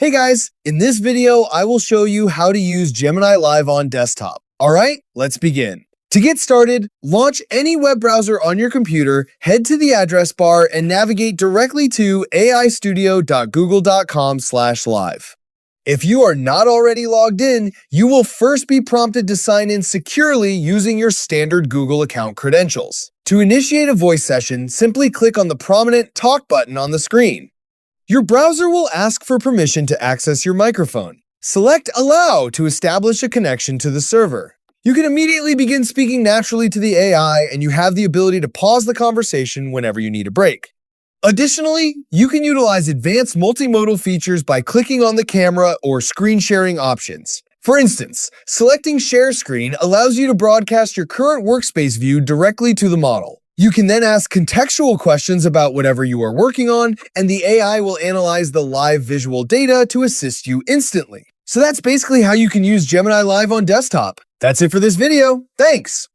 Hey guys, in this video, I will show you how to use Gemini Live on desktop. All right, let's begin. To get started, launch any web browser on your computer, head to the address bar, and navigate directly to aistudio.google.com/live. If you are not already logged in, you will first be prompted to sign in securely using your standard Google account credentials. To initiate a voice session, simply click on the prominent Talk button on the screen. Your browser will ask for permission to access your microphone. Select Allow to establish a connection to the server. You can immediately begin speaking naturally to the AI, and you have the ability to pause the conversation whenever you need a break. Additionally, you can utilize advanced multimodal features by clicking on the camera or screen sharing options. For instance, selecting Share Screen allows you to broadcast your current workspace view directly to the model. You can then ask contextual questions about whatever you are working on, and the AI will analyze the live visual data to assist you instantly. So that's basically how you can use Gemini Live on desktop. That's it for this video. Thanks!